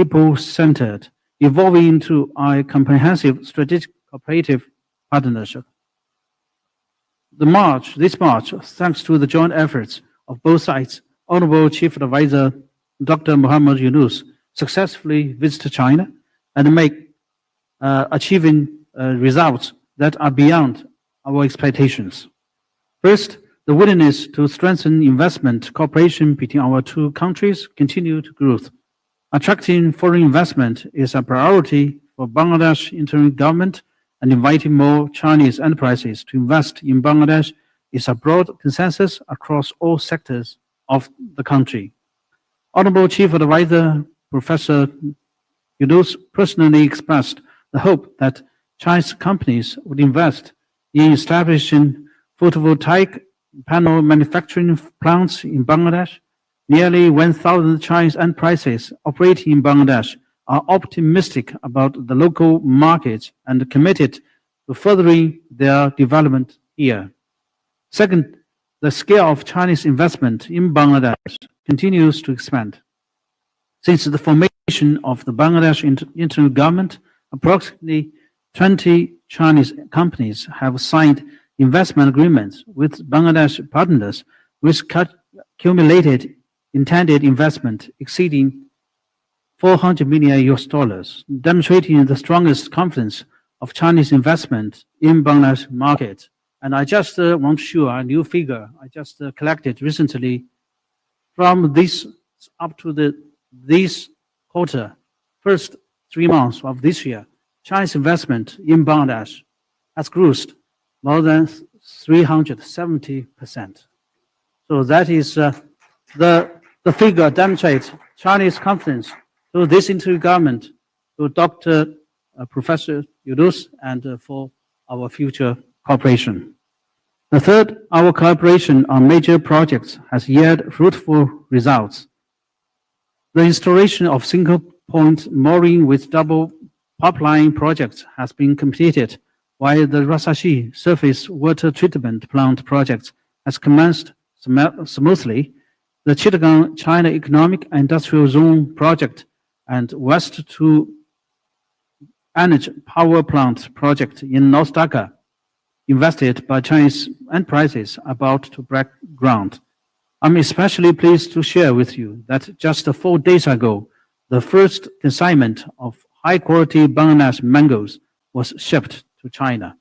people-centered, evolving into a comprehensive strategic cooperative partnership. This March, thanks to the joint efforts of both sides, Honorable Chief Advisor Dr. Muhammad Yunus successfully visited China and achieving results that are beyond our expectations. First, the willingness to strengthen investment cooperation between our two countries continued growth. Attracting foreign investment is a priority for Bangladesh interim government, and inviting more Chinese enterprises to invest in Bangladesh is a broad consensus across all sectors of the country. Honorable Chief Advisor Professor Yunus personally expressed the hope that Chinese companies would invest in establishing photovoltaic panel manufacturing plants in Bangladesh. Nearly 1,000 Chinese enterprises operating in Bangladesh are optimistic about the local market and committed to furthering their development here. Second, the scale of Chinese investment in Bangladesh continues to expand. Since the formation of the Bangladesh interim government, approximately 20 Chinese companies have signed investment agreements with Bangladesh partners, with accumulated intended investment exceeding $400 million, demonstrating the strongest confidence of Chinese investment in Bangladesh market. And I just want to show a new figure I just collected recently. From this up to this quarter, first 3 months of this year, Chinese investment in Bangladesh has grown more than 370%. So that is the figure demonstrates Chinese confidence to this interim government, to Dr. Professor Yunus, and for our future cooperation. The third, our cooperation on major projects has yielded fruitful results. The installation of single-point mooring with double pipeline projects has been completed, while the Rasashi surface water treatment plant project has commenced smoothly. The Chittagong China Economic and Industrial Zone project and West 2 Energy Power Plant project in North Dhaka, invested by Chinese enterprises, about to break ground. I'm especially pleased to share with you that just 4 days ago, the first consignment of high-quality Bangladesh mangoes was shipped to China,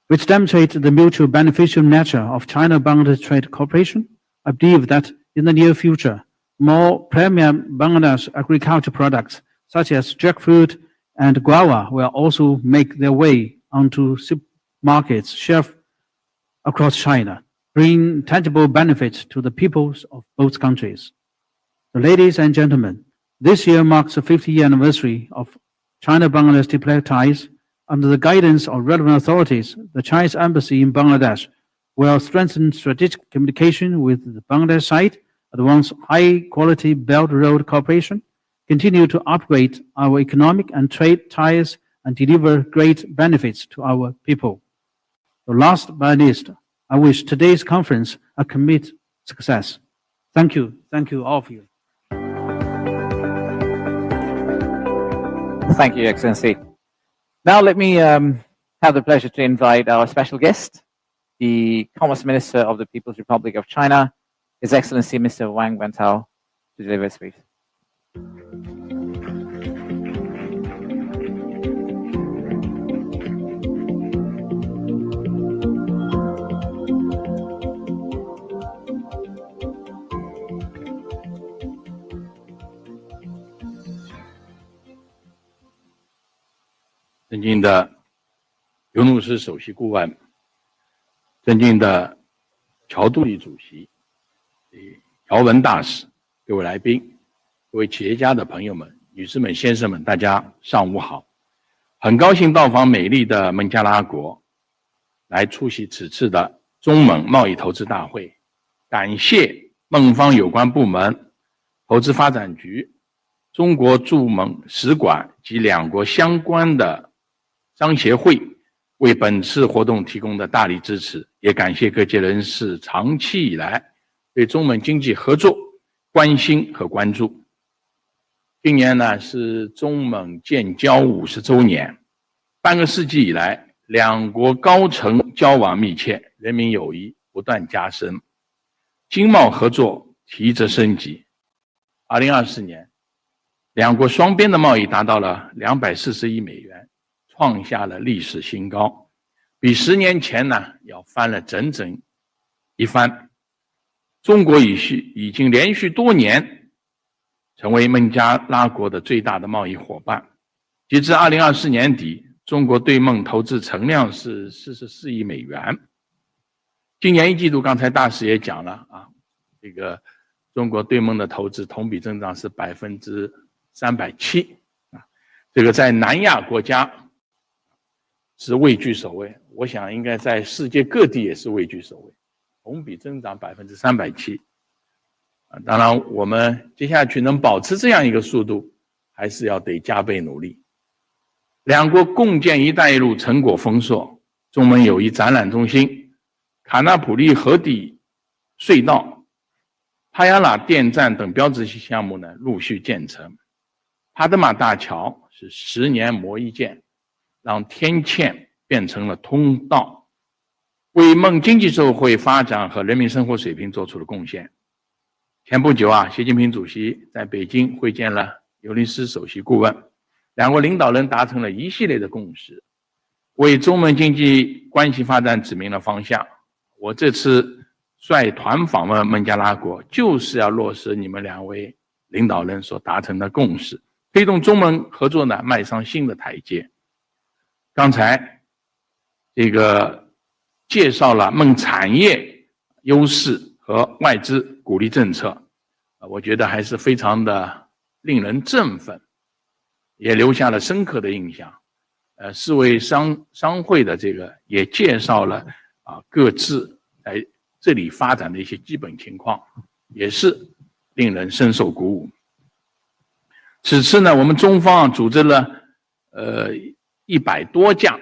which demonstrates the mutual beneficial nature of China-Bangladesh trade cooperation. I believe that in the near future, more premium Bangladesh agricultural products, such as jackfruit and guava, will also make their way onto supermarkets' shelves across China, bringing tangible benefits to the peoples of both countries. So, ladies and gentlemen, this year marks the 50th anniversary of China-Bangladesh diplomatic ties. Under the guidance of relevant authorities, the Chinese embassy in Bangladesh will strengthen strategic communication with the Bangladesh side, advance high-quality Belt Road cooperation, continue to upgrade our economic and trade ties, and deliver great benefits to our people. So last but not least, I wish today's conference a complete success. Thank you. Thank you, all of you. Thank you, Excellency. Now let me have the pleasure to invite our special guest, the Commerce Minister of the People's Republic of China, His Excellency Mr. Wang Wentao, to deliver his speech. 尊敬的尤努斯首席顾问，尊敬的乔杜里主席、姚文大使，各位来宾，各位企业家的朋友们、女士们、先生们，大家上午好！很高兴到访美丽的孟加拉国，来出席此次的中蒙贸易投资大会。感谢孟方有关部门、投资发展局、中国驻蒙使馆及两国相关的商协会为本次活动提供的大力支持，也感谢各界人士长期以来对中蒙经济合作关心和关注。今年呢是中蒙建交50周年，半个世纪以来，两国高层交往密切，人民友谊不断加深，经贸合作提质升级。2024年，两国双边的贸易达到了240亿美元，创下了历史新高，比10年前呢要翻了整整一番。中国已经连续多年成为孟加拉国的最大的贸易伙伴。截至2024年底，中国对孟投资存量是44亿美元。今年一季度，刚才大使也讲了啊，这个中国对孟的投资同比增长是370%啊，这个在南亚国家是位居首位，我想应该在世界各地也是位居首位。同比增长370%，当然我们接下去能保持这样一个速度，还是要得加倍努力。两国共建“一带一路”成果丰硕，中蒙友谊展览中心、卡纳普利河底隧道、帕亚拉电站等标志性项目呢陆续建成。帕德玛大桥是10年磨一剑，让天堑变成了通道，为孟经济社会发展和人民生活水平做出了贡献。前不久啊，习近平主席在北京会见了尤利斯首席顾问，两国领导人达成了一系列的共识，为中蒙经济关系发展指明了方向。我这次率团访问孟加拉国，就是要落实你们两位领导人所达成的共识，推动中蒙合作呢迈上新的台阶。刚才这个介绍了孟产业优势和外资鼓励政策，我觉得还是非常的令人振奋，也留下了深刻的印象。世卫商会的这个也介绍了各自在这里发展的一些基本情况，也是令人深受鼓舞。此次呢，我们中方组织了100多家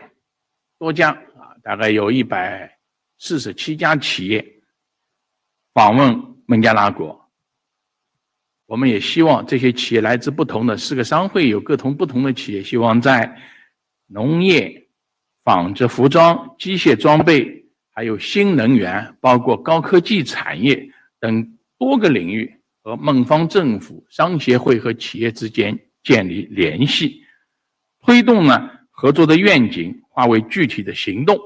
大概有147家企业访问孟加拉国。我们也希望这些企业来自不同的4个商会，有各同不同的企业，希望在农业、纺织服装、机械装备，还有新能源，包括高科技产业等多个领域，和孟方政府、商协会和企业之间建立联系，推动呢合作的愿景化为具体的行动。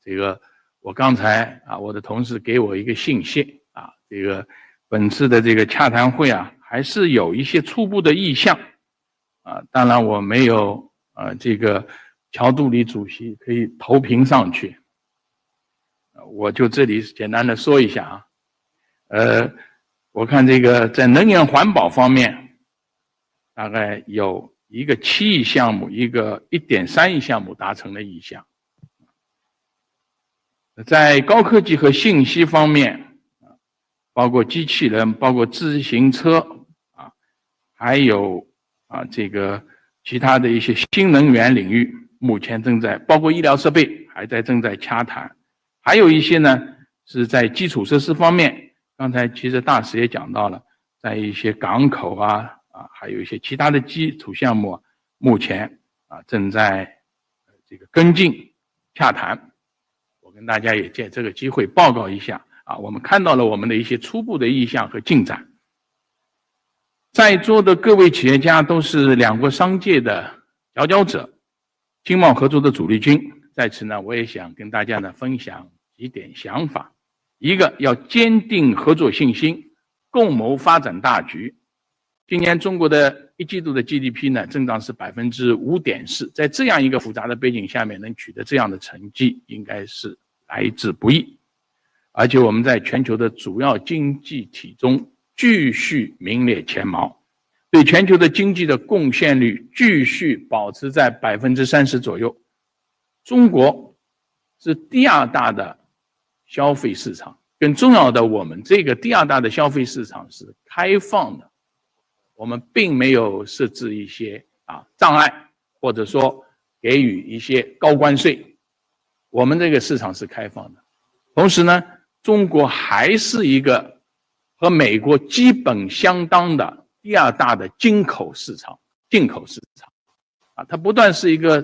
这个我刚才我的同事给我一个信息这个本次的这个洽谈会还是有一些初步的意向当然我没有这个乔杜里主席可以投屏上去，我就这里简单的说一下我看这个在能源环保方面，大概有一个7亿项目，一个1.3亿项目达成了意向。在高科技和信息方面，包括机器人，包括自行车还有这个其他的一些新能源领域，目前正在包括医疗设备正在洽谈，还有一些呢是在基础设施方面，刚才其实大使也讲到了，在一些港口还有一些其他的基础项目，目前正在这个跟进洽谈。我跟大家也借这个机会报告一下我们看到了我们的一些初步的意向和进展。在座的各位企业家都是两国商界的佼佼者，经贸合作的主力军。在此呢，我也想跟大家呢分享几点想法。一个，要坚定合作信心，共谋发展大局。今年中国的一季度的 GDP 呢增长是 5.4%， 在这样一个复杂的背景下面能取得这样的成绩，应该是来之不易。而且我们在全球的主要经济体中继续名列前茅，对全球的经济的贡献率继续保持在 30% 左右。中国是第2大的消费市场，更重要的，我们这个第2大的消费市场是开放的，我们并没有设置一些障碍，或者说给予一些高关税，我们这个市场是开放的。同时呢，中国还是一个和美国基本相当的第二大的进口市场，它不但是一个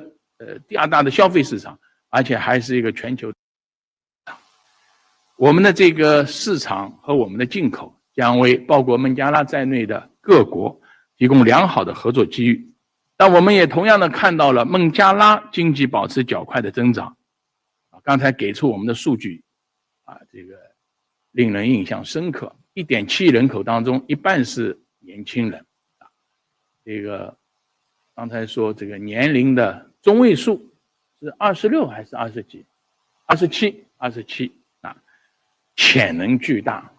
第二大的消费市场，而且还是一个全球。我们的这个市场和我们的进口将为包括孟加拉在内的各国提供良好的合作机遇。但我们也同样的看到了孟加拉经济保持较快的增长。刚才给出我们的数据，这个令人印象深刻。1.7亿人口当中，一半是年轻人。这个刚才说这个年龄的中位数是26还是20几？27啊，潜能巨大。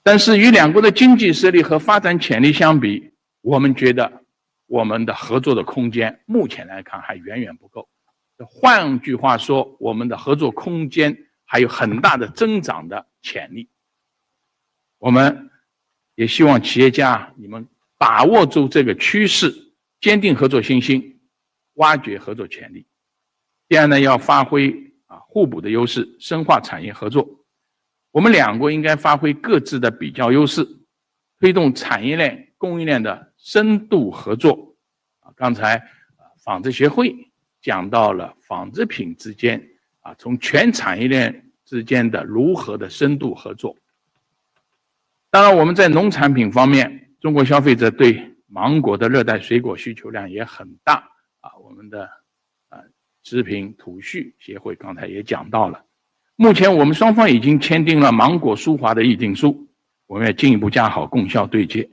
但是与两国的经济实力和发展潜力相比，我们觉得我们的合作的空间目前来看还远远不够。换句话说，我们的合作空间还有很大的增长的潜力。我们也希望企业家你们把握住这个趋势，坚定合作信心，挖掘合作潜力。第二呢，要发挥互补的优势，深化产业合作。我们两国应该发挥各自的比较优势，推动产业链、供应链的深度合作。刚才纺织协会讲到了纺织品之间从全产业链之间的如何的深度合作。当然，我们在农产品方面，中国消费者对芒果的热带水果需求量也很大我们的食品土畜协会刚才也讲到了。目前我们双方已经签订了芒果输华的议定书，我们要进一步加好供销对接。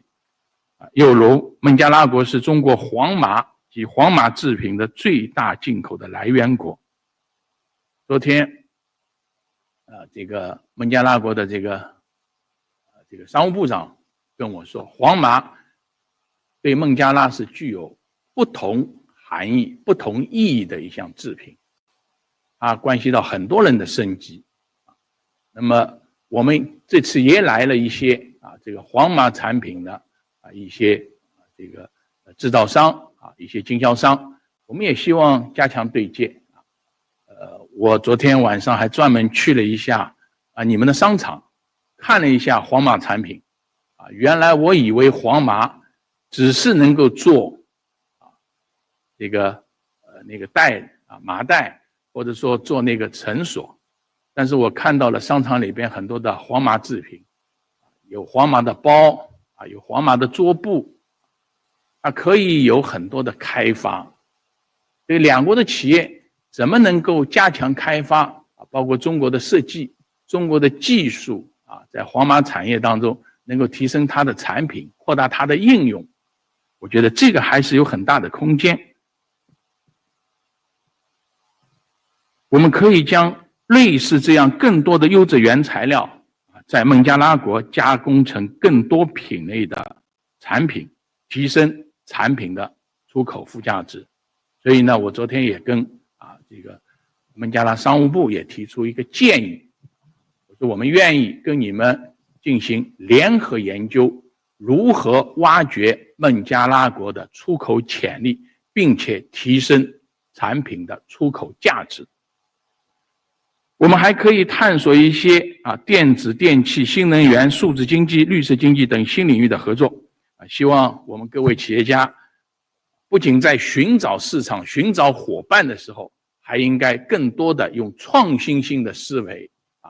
又如孟加拉国是中国黄麻及黄麻制品的最大进口的来源国。昨天这个孟加拉国的这个商务部长跟我说，黄麻对孟加拉是具有不同含义、不同意义的一项制品，它关系到很多人的生计。那么我们这次也来了一些这个黄麻产品的一些这个制造商一些经销商，我们也希望加强对接。我昨天晚上还专门去了一下你们的商场，看了一下黄麻产品原来我以为黄麻只是能够做这个那个麻袋，或者说做那个绳索，但是我看到了商场里边很多的黄麻制品，有黄麻的包有黄麻的桌布，它可以有很多的开发。所以两国的企业怎么能够加强开发包括中国的设计、中国的技术在黄麻产业当中能够提升它的产品，扩大它的应用，我觉得这个还是有很大的空间。我们可以将类似这样更多的优质原材料在孟加拉国加工成更多品类的产品，提升产品的出口附加值。所以呢，我昨天也跟这个孟加拉商务部也提出一个建议，我说我们愿意跟你们进行联合研究，如何挖掘孟加拉国的出口潜力，并且提升产品的出口价值。我们还可以探索一些电子、电气、新能源、数字经济、绿色经济等新领域的合作。希望我们各位企业家不仅在寻找市场、寻找伙伴的时候，还应该更多的用创新性的思维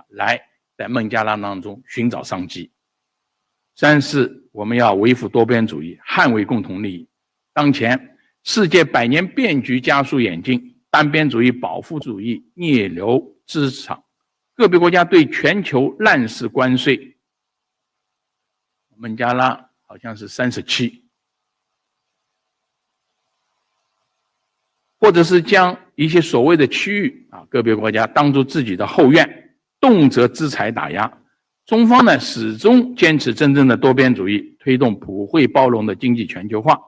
来在孟加拉当中寻找商机。三是我们要维护多边主义，捍卫共同利益。当前世界百年变局加速演进，单边主义、保护主义逆流市场，个别国家对全球滥施关税，孟加拉好像是37，或者是将一些所谓的区域个别国家当作自己的后院，动辄制裁打压。中方呢始终坚持真正的多边主义，推动普惠包容的经济全球化，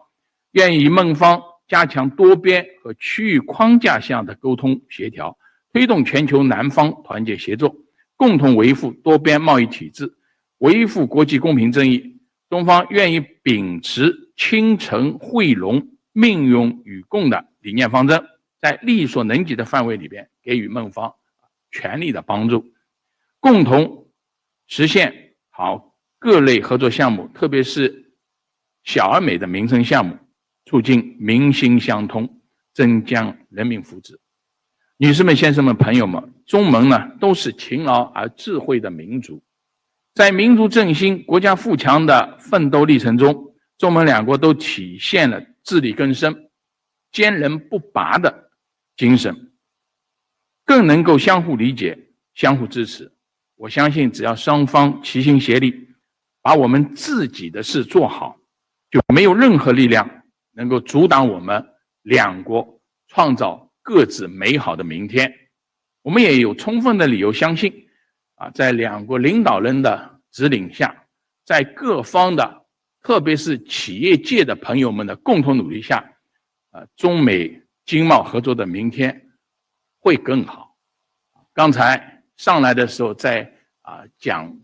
愿与孟方加强多边和区域框架下的沟通协调，推动全球南方团结协作，共同维护多边贸易体制，维护国际公平正义。中方愿意秉持亲诚惠容、命运与共的理念方针，在力所能及的范围里边给予孟方全力的帮助，共同实现好各类合作项目，特别是小而美的民生项目，促进民心相通，增强人民福祉。女士们、先生们、朋友们，中蒙呢都是勤劳而智慧的民族，在民族振兴、国家富强的奋斗历程中，中蒙两国都体现了自力更生、坚韧不拔的精神，更能够相互理解、相互支持。我相信，只要双方齐心协力，把我们自己的事做好，就没有任何力量能够阻挡我们两国创造各自美好的明天。我们也有充分的理由相信，在两国领导人的指领下，在各方的，特别是企业界的朋友们的共同努力下，中美经贸合作的明天会更好。刚才上来的时候在讲，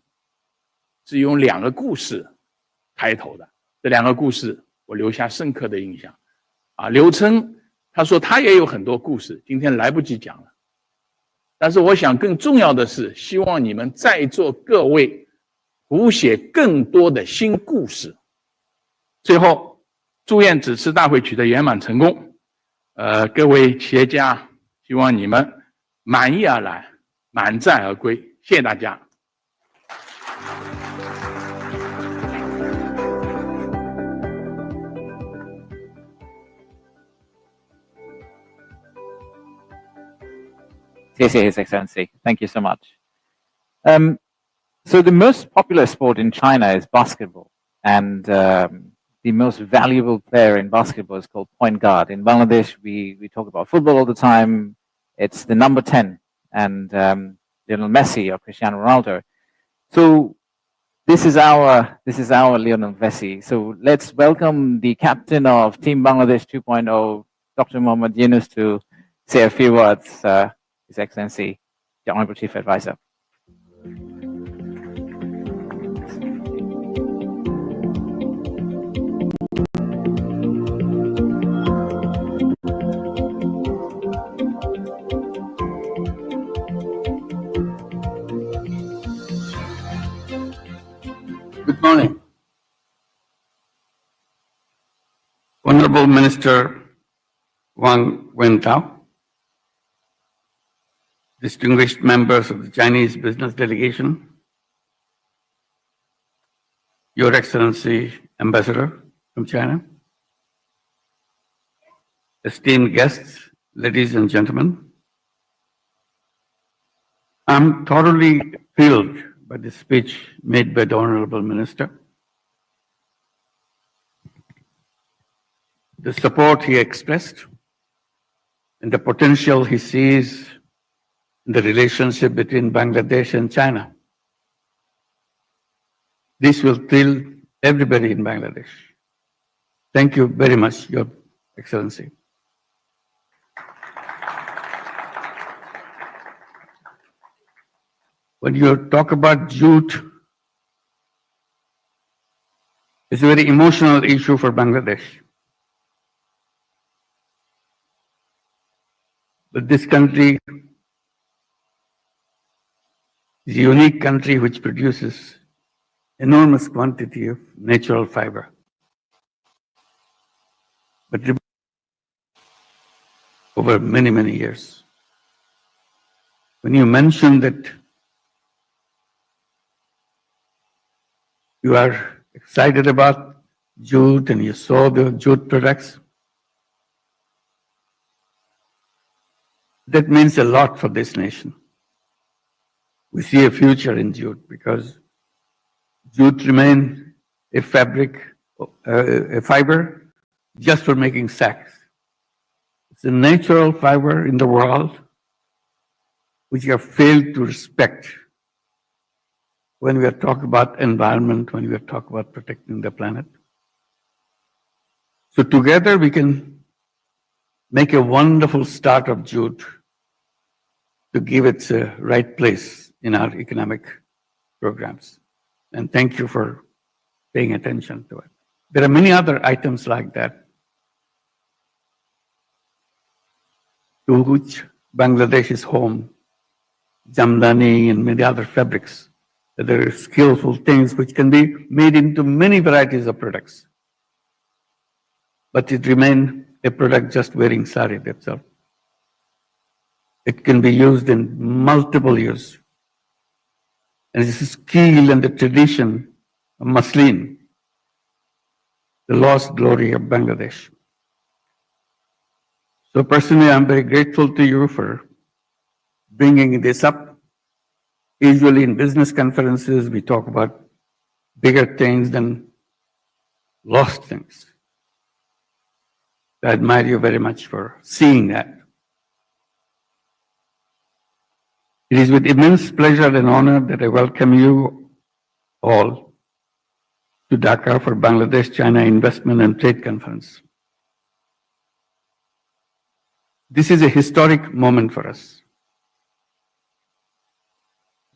是用2个故事开头的，这2个故事我留下深刻的印象。刘琛他说他也有很多故事，今天来不及讲了。但是我想更重要的是，希望你们在座各位谱写更多的新故事。最后，祝愿此次大会取得圆满成功。各位企业家，希望你们满意而来，满载而归。谢谢大家。Yes, His Excellency. Thank you so much. So the most popular sport in China is basketball, and the most valuable player in basketball is called point guard. In Bangladesh, we talk about football all the time. It's the number 10, and Lionel Messi or Cristiano Ronaldo. So this is our Lionel Messi. So let's welcome the captain of Team Bangladesh 2.0, Dr. Mohammad Yunus, to say a few words. His Excellency, the Honorable Chief Advisor. Good morning. Honorable Minister Wang Wentao, distinguished members of the Chinese business delegation, Your Excellency Ambassador from China, esteemed guests, ladies and gentlemen, I'm thoroughly thrilled by the speech made by the Honorable Minister. The support he expressed and the potential he sees in the relationship between Bangladesh and China. This will thrill everybody in Bangladesh. Thank you very much, Your Excellency. When you talk about jute, it's a very emotional issue for Bangladesh. But this country is a unique country which produces enormous quantity of natural fiber. But over many, many years. When you mention that you are excited about jute and you saw the jute products, that means a lot for this nation. We see a future in jute because jute remains a fabric, a fiber just for making sacks. It's a natural fiber in the world which we have failed to respect when we are talking about environment, when we are talking about protecting the planet. So together we can make a wonderful start of jute to give it a right place in our economic programs. And thank you for paying attention to it. There are many other items like that to which Bangladesh is home, Jamdani and many other fabrics. other skillful things which can be made into many varieties of products. But it remains a product just wearing sari, that's all. It can be used in multiple use. And it's the skill and the tradition of muslin, the lost glory of Bangladesh. So personally, I'm very grateful to you for bringing this up. Usually in business conferences, we talk about bigger things than lost things. I admire you very much for seeing that. It is with immense pleasure and honor that I welcome you all to Dhaka for Bangladesh-China Investment and Trade Conference. This is a historic moment for us.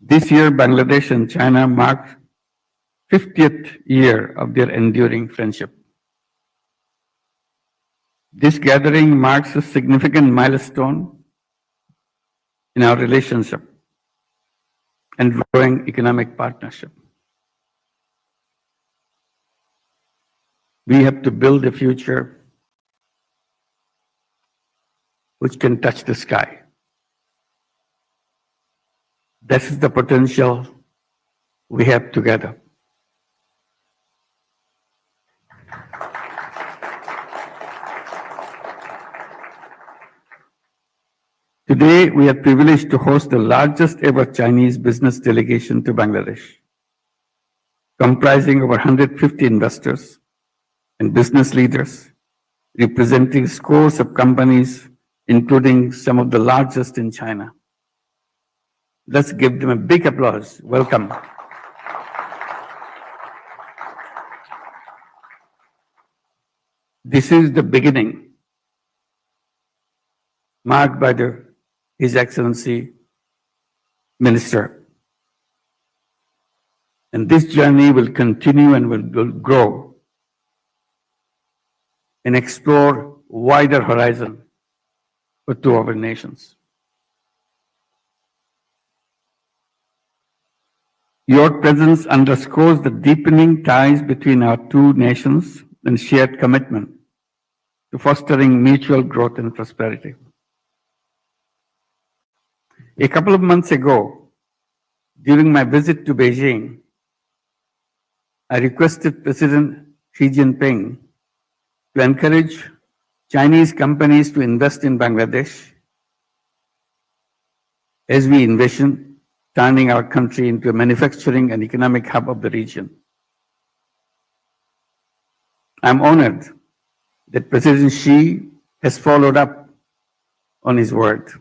This year, Bangladesh and China marked 50th year of their enduring friendship. This gathering marks a significant milestone in our relationship and growing economic partnership. We have to build a future which can touch the sky. That is the potential we have together. Today, we are privileged to host the largest ever Chinese business delegation to Bangladesh, comprising over 150 investors and business leaders, representing scores of companies, including some of the largest in China. Let's give them a big applause. Welcome. This is the beginning, marked by His Excellency Minister. And this journey will continue and will grow and explore wider horizon for two of our nations. Your presence underscores the deepening ties between our two nations and shared commitment to fostering mutual growth and prosperity. A couple of months ago, during my visit to Beijing, I requested President Xi Jinping to encourage Chinese companies to invest in Bangladesh as we envision turning our country into a manufacturing and economic hub of the region. I'm honored that President Xi has followed up on his word.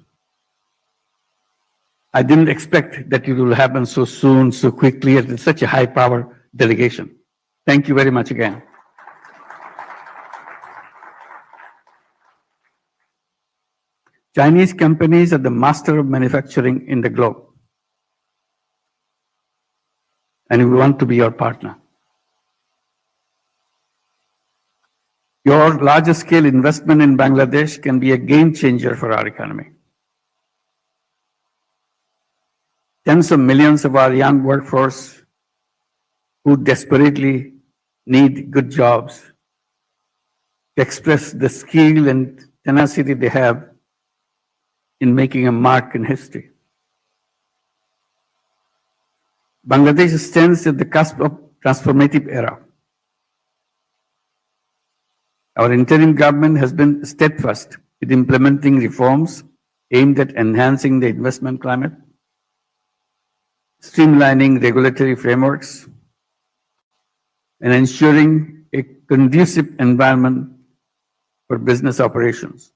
I didn't expect that it will happen so soon, so quickly, at such a high-power delegation. Thank you very much again. Chinese companies are the master of manufacturing in the globe, and we want to be your partner. Your larger scale investment in Bangladesh can be a game changer for our economy. Tens of millions of our young workforce who desperately need good jobs to express the skill and tenacity they have in making a mark in history. Bangladesh stands at the cusp of transformative era. Our interim government has been steadfast in implementing reforms aimed at enhancing the investment climate, streamlining regulatory frameworks, and ensuring a conducive environment for business operations.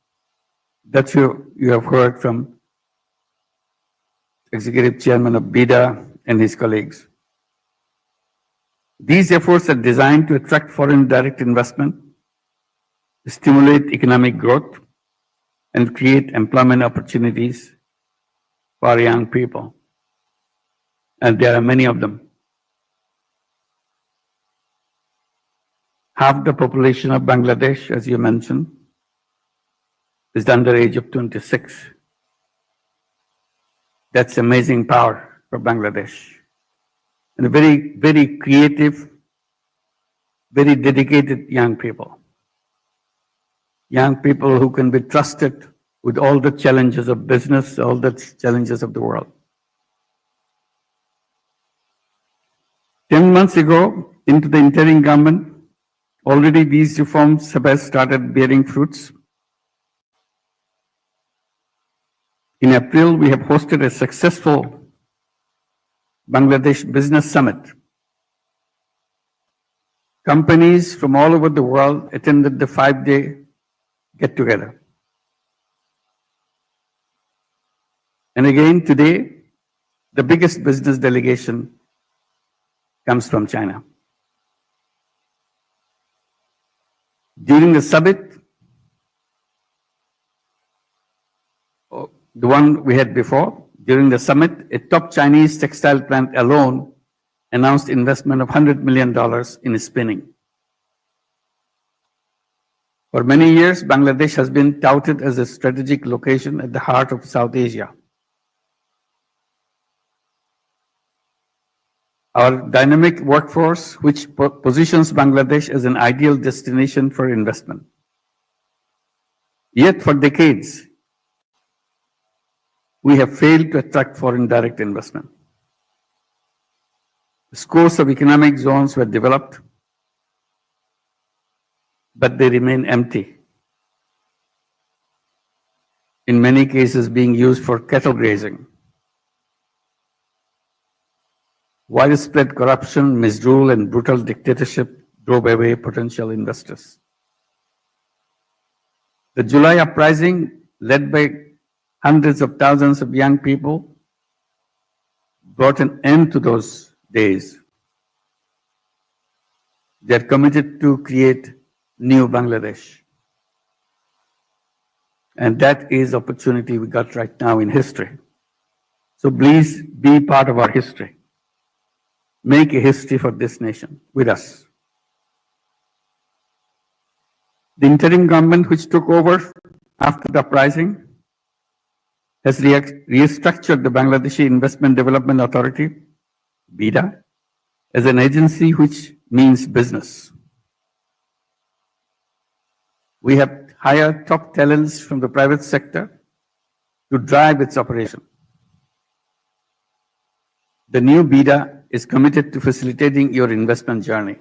That's what you have heard from Executive Chairman of BIDA and his colleagues. These efforts are designed to attract foreign direct investment, stimulate economic growth, and create employment opportunities for our young people. And there are many of them. Half the population of Bangladesh, as you mentioned, is under the age of 26. That's amazing power for Bangladesh. and very, very creative, very dedicated young people. Young people who can be trusted with all the challenges of business, all the challenges of the world. 10 months ago, into the interim government, already these reforms have started bearing fruits. In April, we have hosted a successful Bangladesh Business Summit. Companies from all over the world attended the 5-day get-together. And again, today, the biggest business delegation comes from China. During the summit, the one we had before, during the summit, a top Chinese textile plant alone announced investment of $100 million in spinning. For many years, Bangladesh has been touted as a strategic location at the heart of South Asia. Our dynamic workforce, which positions Bangladesh as an ideal destination for investment. Yet for decades, we have failed to attract foreign direct investment. Scores of economic zones were developed, but they remain empty. In many cases being used for cattle grazing. Widespread corruption, misrule, and brutal dictatorship drove away potential investors. The July uprising, led by hundreds of thousands of young people, brought an end to those days. They are committed to create new Bangladesh. And that is opportunity we got right now in history. So please be part of our history. Make a history for this nation with us. The interim government which took over after the uprising has restructured the Bangladeshi Investment Development Authority, BIDA, as an agency which means business. We have hired top talents from the private sector to drive its operation. The new BIDA is committed to facilitating your investment journey.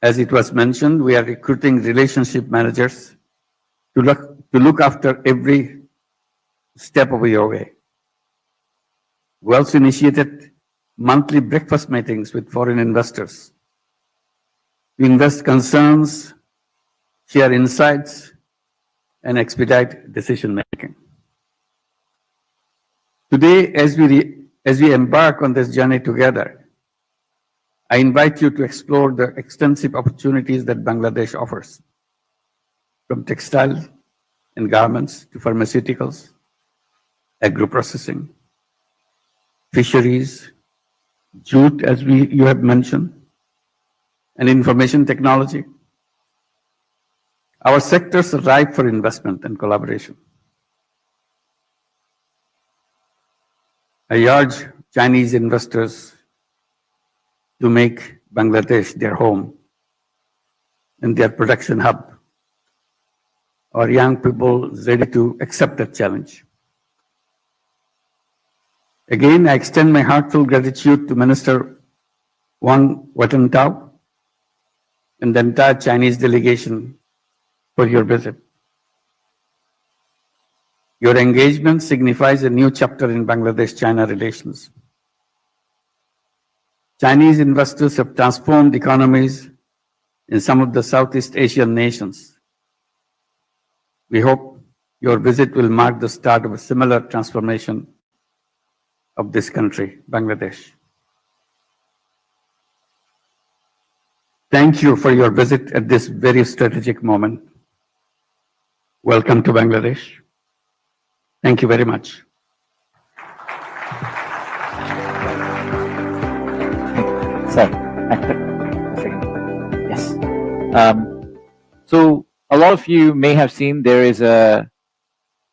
As it was mentioned, we are recruiting relationship managers to look after every step of your way. We also initiated monthly breakfast meetings with foreign investors to invest concerns, share insights, and expedite decision making. Today, as we embark on this journey together, I invite you to explore the extensive opportunities that Bangladesh offers, from textile and garments to pharmaceuticals, agro-processing, fisheries, jute, as you have mentioned, and information technology. Our sectors are ripe for investment and collaboration. I urge Chinese investors to make Bangladesh their home and their production hub. Our young people ready to accept that challenge. Again, I extend my heartfelt gratitude to Minister Wang Wentao and the entire Chinese delegation for your visit. Your engagement signifies a new chapter in Bangladesh-China relations. Chinese investors have transformed economies in some of the Southeast Asian nations. We hope your visit will mark the start of a similar transformation of this country, Bangladesh. Thank you for your visit at this very strategic moment. Welcome to Bangladesh. Thank you very much. Sir, yes. So a lot of you may have seen there is a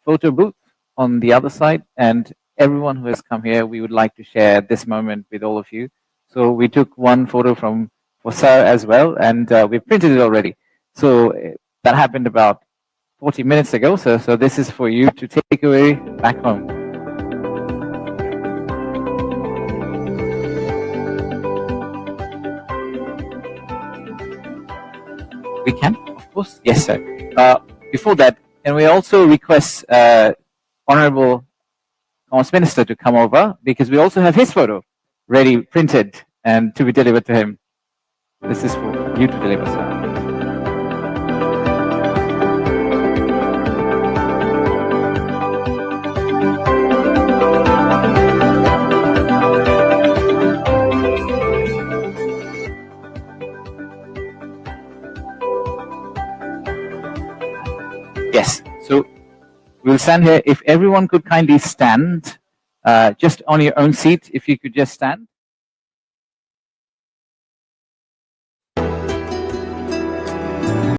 photo booth on the other side, and everyone who has come here, we would like to share this moment with all of you. So we took one photo for Sir as well, and we printed it already. So that happened about 40 minutes ago. So this is for you to take away back home. We can, of course. Yes, sir. Before that, can we also request Honorable Commerce Minister to come over, because we also have his photo ready, printed, and to be delivered to him. This is for you to deliver, sir. Yes, so we'll stand here. If everyone could kindly stand, just on your own seat, if you could just stand.